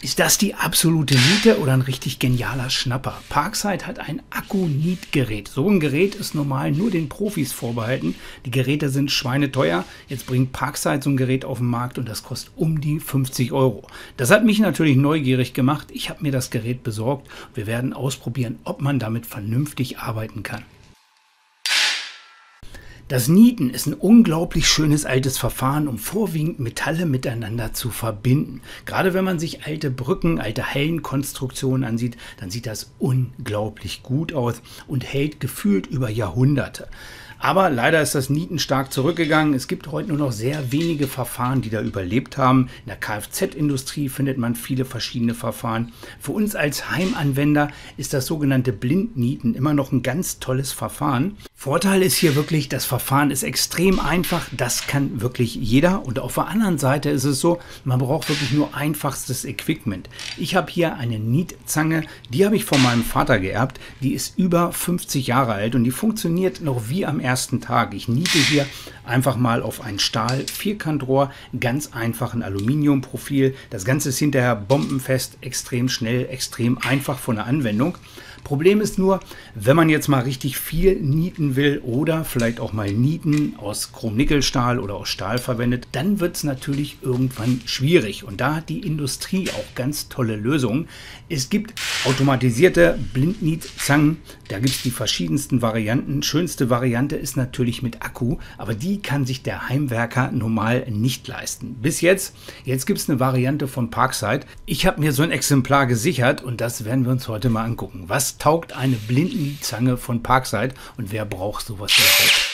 Ist das die absolute Niete oder ein richtig genialer Schnapper? Parkside hat ein Akku-Nietgerät. So ein Gerät ist normal nur den Profis vorbehalten. Die Geräte sind schweineteuer. Jetzt bringt Parkside so ein Gerät auf den Markt und das kostet um die 50 Euro. Das hat mich natürlich neugierig gemacht. Ich habe mir das Gerät besorgt. Wir werden ausprobieren, ob man damit vernünftig arbeiten kann. Das Nieten ist ein unglaublich schönes altes Verfahren, um vorwiegend Metalle miteinander zu verbinden. Gerade wenn man sich alte Brücken, alte Hallenkonstruktionen ansieht, dann sieht das unglaublich gut aus und hält gefühlt über Jahrhunderte. Aber leider ist das Nieten stark zurückgegangen. Es gibt heute nur noch sehr wenige Verfahren, die da überlebt haben. In der Kfz-Industrie findet man viele verschiedene Verfahren. Für uns als Heimanwender ist das sogenannte Blindnieten immer noch ein ganz tolles Verfahren. Vorteil ist hier wirklich, das Verfahren ist extrem einfach. Das kann wirklich jeder. Und auf der anderen Seite ist es so, man braucht wirklich nur einfachstes Equipment. Ich habe hier eine Nietzange, die habe ich von meinem Vater geerbt. Die ist über 50 Jahre alt und die funktioniert noch wie am ersten Tag. Ich niete hier einfach mal auf ein Stahl-Vierkantrohr, ganz einfachen Aluminiumprofil. Das Ganze ist hinterher bombenfest, extrem schnell, extrem einfach von der Anwendung. Problem ist nur, wenn man jetzt mal richtig viel nieten will oder vielleicht auch mal Nieten aus Chrom-Nickel-Stahl oder aus Stahl verwendet, dann wird es natürlich irgendwann schwierig. Und da hat die Industrie auch ganz tolle Lösungen. Es gibt automatisierte Blindnietzangen, da gibt es die verschiedensten Varianten. Schönste Variante ist natürlich mit Akku, aber die kann sich der Heimwerker normal nicht leisten. Bis jetzt gibt es eine Variante von Parkside. Ich habe mir so ein Exemplar gesichert und das werden wir uns heute mal angucken. Was taugt eine Blindnietzange von Parkside und wer braucht sowas überhaupt?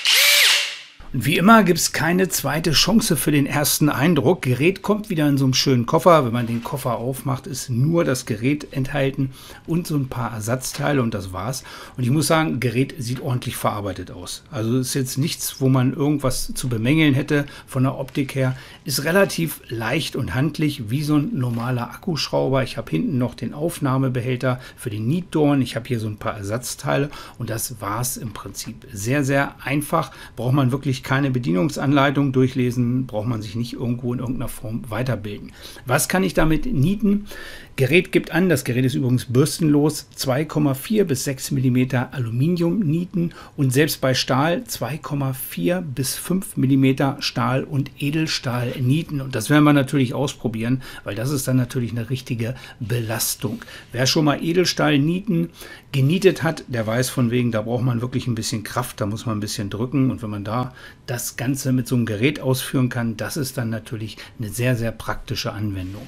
Und wie immer gibt es keine zweite Chance für den ersten Eindruck. Gerät kommt wieder in so einem schönen Koffer. Wenn man den Koffer aufmacht, ist nur das Gerät enthalten und so ein paar Ersatzteile und das war's. Und ich muss sagen, Gerät sieht ordentlich verarbeitet aus. Also ist jetzt nichts, wo man irgendwas zu bemängeln hätte von der Optik her. Ist relativ leicht und handlich wie so ein normaler Akkuschrauber. Ich habe hinten noch den Aufnahmebehälter für den Nietdorn. Ich habe hier so ein paar Ersatzteile und das war's im Prinzip. Sehr, sehr einfach. Braucht man wirklich keine Bedienungsanleitung durchlesen, braucht man sich nicht irgendwo in irgendeiner Form weiterbilden. Was kann ich damit nieten? Gerät gibt an, das Gerät ist übrigens bürstenlos, 2,4 bis 6 mm Aluminium nieten und selbst bei Stahl 2,4 bis 5 mm Stahl und Edelstahl nieten. Und das werden wir natürlich ausprobieren, weil das ist dann natürlich eine richtige Belastung. Wer schon mal Edelstahl nieten genietet hat, der weiß von wegen, da braucht man wirklich ein bisschen Kraft, da muss man ein bisschen drücken und wenn man da das Ganze mit so einem Gerät ausführen kann, das ist dann natürlich eine sehr, sehr praktische Anwendung.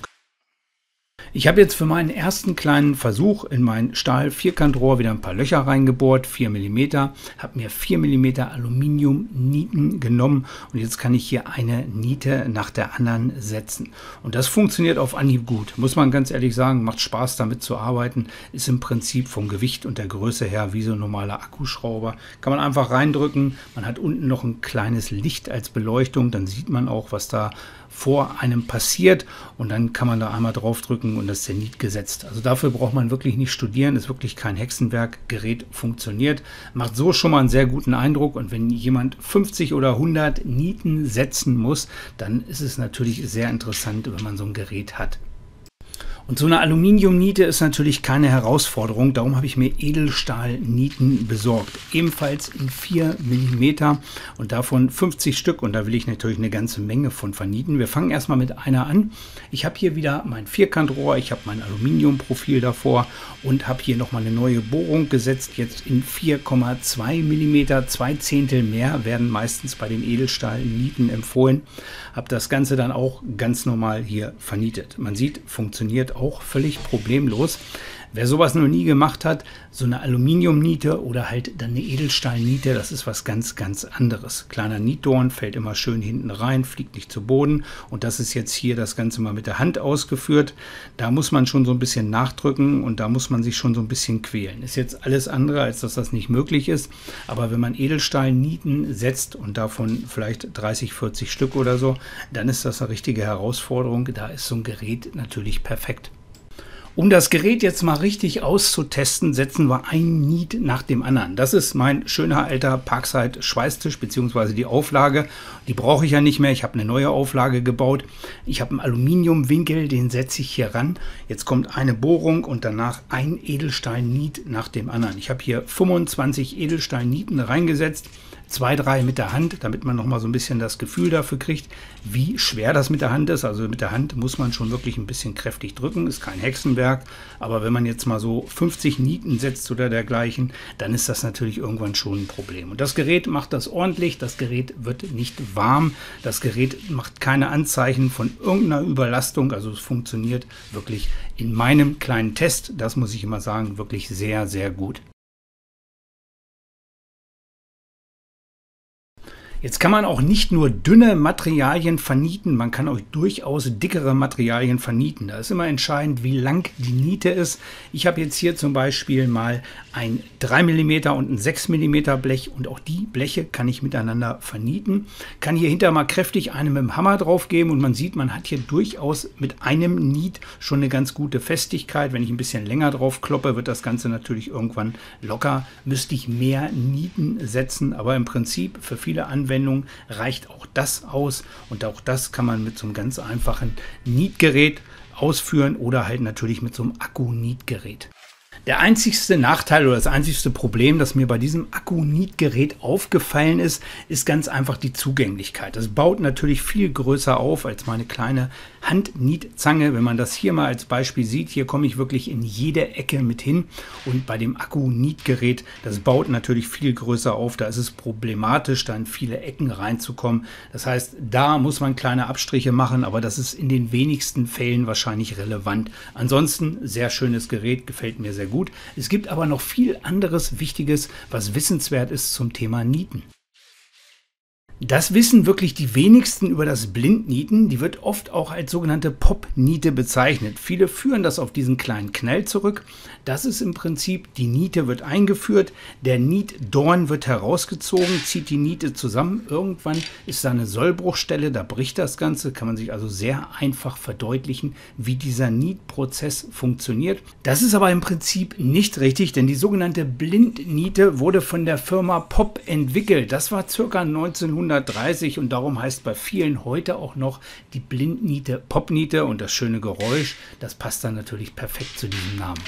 Ich habe jetzt für meinen ersten kleinen Versuch in mein Stahl-Vierkantrohr wieder ein paar Löcher reingebohrt, 4 mm, habe mir 4 mm Aluminium-Nieten genommen und jetzt kann ich hier eine Niete nach der anderen setzen. Und das funktioniert auf Anhieb gut, muss man ganz ehrlich sagen, macht Spaß damit zu arbeiten, ist im Prinzip vom Gewicht und der Größe her wie so ein normaler Akkuschrauber. Kann man einfach reindrücken, man hat unten noch ein kleines Licht als Beleuchtung, dann sieht man auch, was da vor einem passiert und dann kann man da einmal drauf drücken und das ist der Niet gesetzt. Also dafür braucht man wirklich nicht studieren, ist wirklich kein Hexenwerk, Gerät funktioniert, macht so schon mal einen sehr guten Eindruck und wenn jemand 50 oder 100 Nieten setzen muss, dann ist es natürlich sehr interessant, wenn man so ein Gerät hat. Und so eine Aluminiumniete ist natürlich keine Herausforderung, darum habe ich mir Edelstahlnieten besorgt. Ebenfalls in 4 mm und davon 50 Stück und da will ich natürlich eine ganze Menge von vernieten. Wir fangen erstmal mit einer an. Ich habe hier wieder mein Vierkantrohr, ich habe mein Aluminiumprofil davor und habe hier nochmal eine neue Bohrung gesetzt, jetzt in 4,2 mm, 2 Zehntel mehr werden meistens bei den Edelstahlnieten empfohlen. Habe das Ganze dann auch ganz normal hier vernietet. Man sieht, funktioniert auch völlig problemlos. Wer sowas noch nie gemacht hat, so eine Aluminiumniete oder halt dann eine Edelstahlniete, das ist was ganz, ganz anderes. Kleiner Nietdorn fällt immer schön hinten rein, fliegt nicht zu Boden und das ist jetzt hier das Ganze mal mit der Hand ausgeführt. Da muss man schon so ein bisschen nachdrücken und da muss man sich schon so ein bisschen quälen. Ist jetzt alles andere, als dass das nicht möglich ist, aber wenn man Edelstahlnieten setzt und davon vielleicht 30, 40 Stück oder so, dann ist das eine richtige Herausforderung. Da ist so ein Gerät natürlich perfekt. Um das Gerät jetzt mal richtig auszutesten, setzen wir ein Niet nach dem anderen. Das ist mein schöner alter Parkside Schweißtisch bzw. die Auflage. Die brauche ich ja nicht mehr. Ich habe eine neue Auflage gebaut. Ich habe einen Aluminiumwinkel, den setze ich hier ran. Jetzt kommt eine Bohrung und danach ein Edelstahl-Niet nach dem anderen. Ich habe hier 25 Edelstahl-Nieten reingesetzt. 2, 3 mit der Hand, damit man noch mal so ein bisschen das Gefühl dafür kriegt, wie schwer das mit der Hand ist. Also mit der Hand muss man schon wirklich ein bisschen kräftig drücken, ist kein Hexenwerk. Aber wenn man jetzt mal so 50 Nieten setzt oder dergleichen, dann ist das natürlich irgendwann schon ein Problem. Und das Gerät macht das ordentlich, das Gerät wird nicht warm, das Gerät macht keine Anzeichen von irgendeiner Überlastung. Also es funktioniert wirklich in meinem kleinen Test, das muss ich immer sagen, wirklich sehr, sehr gut. Jetzt kann man auch nicht nur dünne Materialien vernieten, man kann auch durchaus dickere Materialien vernieten. Da ist immer entscheidend, wie lang die Niete ist. Ich habe jetzt hier zum Beispiel mal ein 3 mm und ein 6 mm Blech und auch die Bleche kann ich miteinander vernieten. Kann hier hinter mal kräftig einen mit dem Hammer drauf geben und man sieht, man hat hier durchaus mit einem Niet schon eine ganz gute Festigkeit. Wenn ich ein bisschen länger drauf kloppe, wird das Ganze natürlich irgendwann locker. Müsste ich mehr Nieten setzen, aber im Prinzip für viele Anwendungen reicht auch das aus und auch das kann man mit so einem ganz einfachen Nietgerät ausführen oder halt natürlich mit so einem Akku-Nietgerät. Der einzigste Nachteil oder das einzigste Problem, das mir bei diesem Akku-Nietgerät aufgefallen ist, ist ganz einfach die Zugänglichkeit. Es baut natürlich viel größer auf als meine kleine Handnietzange. Wenn man das hier mal als Beispiel sieht, hier komme ich wirklich in jede Ecke mit hin. Und bei dem Akku-Nietgerät, das baut natürlich viel größer auf. Da ist es problematisch, da in viele Ecken reinzukommen. Das heißt, da muss man kleine Abstriche machen, aber das ist in den wenigsten Fällen wahrscheinlich relevant. Ansonsten sehr schönes Gerät, gefällt mir sehr gut. Es gibt aber noch viel anderes Wichtiges, was wissenswert ist zum Thema Nieten. Das wissen wirklich die wenigsten über das Blindnieten. Die wird oft auch als sogenannte Pop-Niete bezeichnet. Viele führen das auf diesen kleinen Knall zurück. Das ist im Prinzip, die Niete wird eingeführt, der Nietdorn wird herausgezogen, zieht die Niete zusammen. Irgendwann ist da eine Sollbruchstelle, da bricht das Ganze. Kann man sich also sehr einfach verdeutlichen, wie dieser Nietprozess funktioniert. Das ist aber im Prinzip nicht richtig, denn die sogenannte Blindniete wurde von der Firma Pop entwickelt. Das war ca. 1930 und darum heißt bei vielen heute auch noch die Blindniete Popniete und das schöne Geräusch, das passt dann natürlich perfekt zu diesem Namen.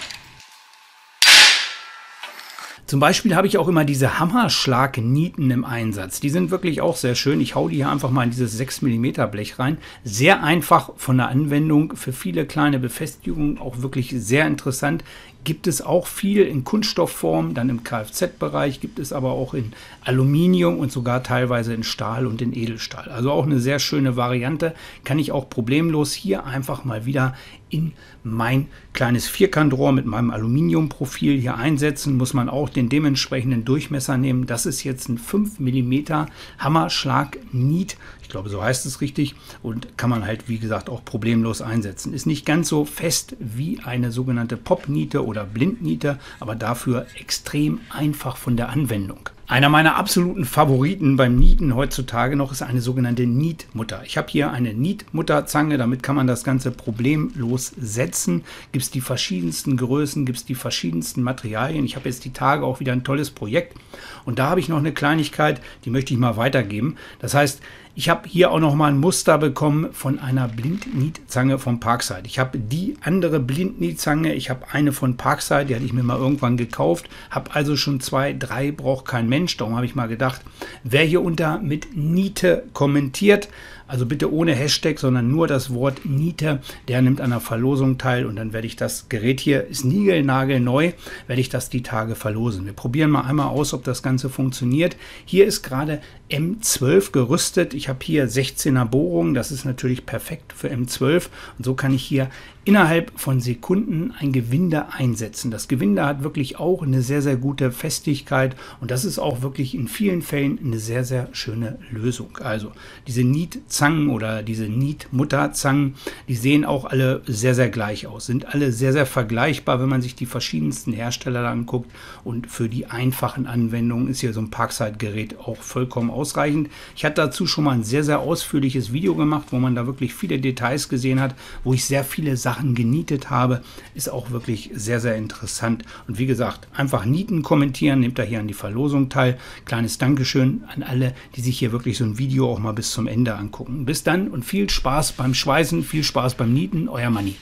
Zum Beispiel habe ich auch immer diese Hammerschlagnieten im Einsatz. Die sind wirklich auch sehr schön. Ich hau die hier einfach mal in dieses 6 mm Blech rein. Sehr einfach von der Anwendung, für viele kleine Befestigungen auch wirklich sehr interessant. Gibt es auch viel in Kunststoffform, dann im Kfz-Bereich, gibt es aber auch in Aluminium und sogar teilweise in Stahl und in Edelstahl. Also auch eine sehr schöne Variante, kann ich auch problemlos hier einfach mal wieder in mein kleines Vierkantrohr mit meinem Aluminiumprofil hier einsetzen. Muss man auch den dementsprechenden Durchmesser nehmen. Das ist jetzt ein 5 mm Hammerschlag-Niet. Ich glaube, so heißt es richtig und kann man halt, wie gesagt, auch problemlos einsetzen. Ist nicht ganz so fest wie eine sogenannte Pop-Niete oder Blindniete, aber dafür extrem einfach von der Anwendung. Einer meiner absoluten Favoriten beim Nieten heutzutage noch ist eine sogenannte Nietmutter. Ich habe hier eine Nietmutterzange, damit kann man das Ganze problemlos setzen. Gibt es die verschiedensten Größen, gibt es die verschiedensten Materialien. Ich habe jetzt die Tage auch wieder ein tolles Projekt und da habe ich noch eine Kleinigkeit, die möchte ich mal weitergeben. Das heißt, ich habe hier auch noch mal ein Muster bekommen von einer Blindnietzange von Parkside. Ich habe die andere Blindnietzange, ich habe eine von Parkside, die hatte ich mir mal irgendwann gekauft, habe also schon 2, 3, braucht kein Mensch. Darum habe ich mal gedacht, wer hier unter mit Niete kommentiert, also bitte ohne Hashtag, sondern nur das Wort Niete, der nimmt an der Verlosung teil und dann werde ich das Gerät hier, ist niegelnagelneu, werde ich das die Tage verlosen. Wir probieren mal einmal aus, ob das Ganze funktioniert. Hier ist gerade M12 gerüstet. Ich habe hier 16er Bohrungen, das ist natürlich perfekt für M12 und so kann ich hier innerhalb von Sekunden ein Gewinde einsetzen. Das Gewinde hat wirklich auch eine sehr, sehr gute Festigkeit und das ist auch wirklich in vielen Fällen eine sehr, sehr schöne Lösung. Also diese Nietzangen oder diese Nietmutterzangen, die sehen auch alle sehr, sehr gleich aus, sind alle sehr, sehr vergleichbar, wenn man sich die verschiedensten Hersteller anguckt und für die einfachen Anwendungen ist hier so ein Parkside-Gerät auch vollkommen ausreichend. Ich hatte dazu schon mal ein sehr, sehr ausführliches Video gemacht, wo man da wirklich viele Details gesehen hat, wo ich sehr viele Sachen Sachen genietet habe, ist auch wirklich sehr, sehr interessant. Und wie gesagt, einfach nieten, kommentieren, nehmt da hier an die Verlosung teil. Kleines Dankeschön an alle, die sich hier wirklich so ein Video auch mal bis zum Ende angucken. Bis dann und viel Spaß beim Schweißen, viel Spaß beim Nieten, euer Manni.